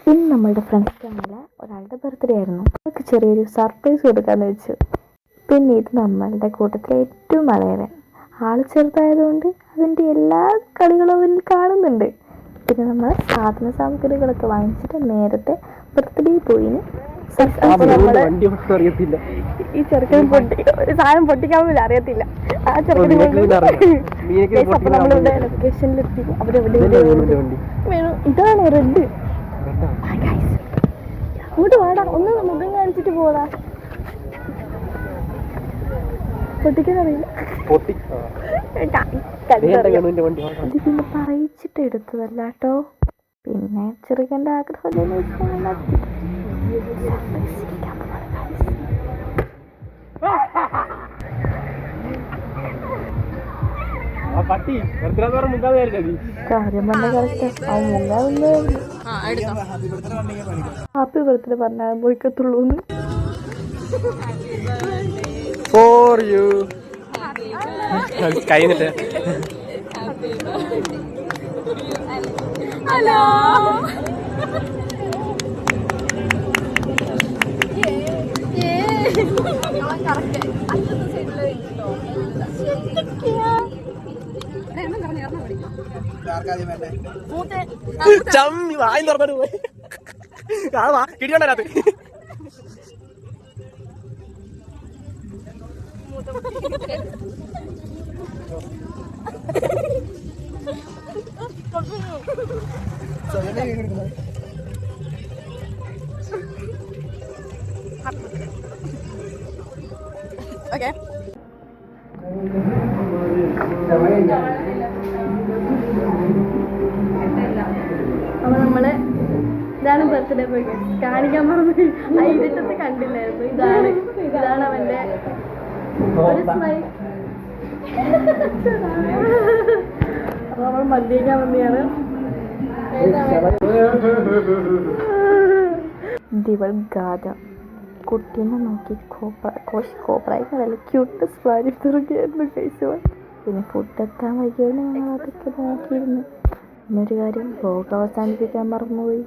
പിന്നെ നമ്മളുടെ ഫ്രണ്ട്സ് തമ്മിലെ ഒരാളുടെ ബർത്ത്ഡേ ആയിരുന്നു. അവർക്ക് ചെറിയൊരു സർപ്രൈസ് കൊടുക്കാമെന്ന് വെച്ചു. പിന്നെ ഇത് നമ്മളുടെ കൂട്ടത്തിലെ ഏറ്റവും ഇളയവൻ. ആൾ ചെറുതായതുകൊണ്ട് അതിൻ്റെ എല്ലാ കളികളും അവനിൽ കാണുന്നുണ്ട്. പിന്നെ നമ്മൾ സാധന സാമഗ്രികളൊക്കെ വാങ്ങിച്ചിട്ട് നേരത്തെ ബർത്ത്ഡേ പോയിന്. ഈ ചെറുക്കൻ ഒരു സാധനം പൊട്ടിക്കാൻ പോലും അറിയത്തില്ല. ആ ചെറുക്കനെ നമ്മളിവിടെ ലൊക്കേഷനിലെത്തി. അവരെവിടെ വേണം. ഇതാണ് റെഡ്. അങ്ങോട്ട് വേടാ, ഒന്ന് മുഖം കാണിച്ചിട്ട് പോടാ. പൊട്ടിക്കാനറിയില്ല. പിന്നെ പറയിച്ചിട്ട് എടുത്തതല്ല കേട്ടോ. പിന്നെ ചെറുക്കൻ്റെ ആഗ്രഹം കാര്യം പറഞ്ഞ കറക്റ്റ്. അവൻ മുങ്ങാതൊന്നും ഹാപ്പി ബർത്ത്ഡേ പറഞ്ഞാൽ പോയിക്കത്തുള്ളൂന്ന്. ഹലോ ചമ്മി വായി തുറന്നിട്ട് പോയി കിടിയോണ്ടതിനകത്ത്. ഓക്കെ അപ്പൊ നമ്മള് ഇതാണ് ബർത്ത്ഡേ പോയി കാണിക്കാൻ പറഞ്ഞു. ആ ഇരുട്ടത്ത് കണ്ടില്ലായിരുന്നു. ഇതാണ് അവന്റെ ഒരു സ്മൈൽ. അപ്പൊ നമ്മൾ മദ്യക്കാൻ വന്നെയാണ്. ദിവൽഗാഥ കുട്ടീനെ നോക്കി കോപ്പറായി കടല ക്യൂട്ട് സ്വാരി തുറക്കുകയായിരുന്നു കഴിച്ചവൻ. പിന്നെ ഫുഡ് എത്താൻ വൈകിയാണ് ഞങ്ങൾ അതൊക്കെ നോക്കിയിരുന്നു. പിന്നൊരു കാര്യം, വ്ലോഗ് അവസാനിപ്പിക്കാൻ മറന്നുപോയി.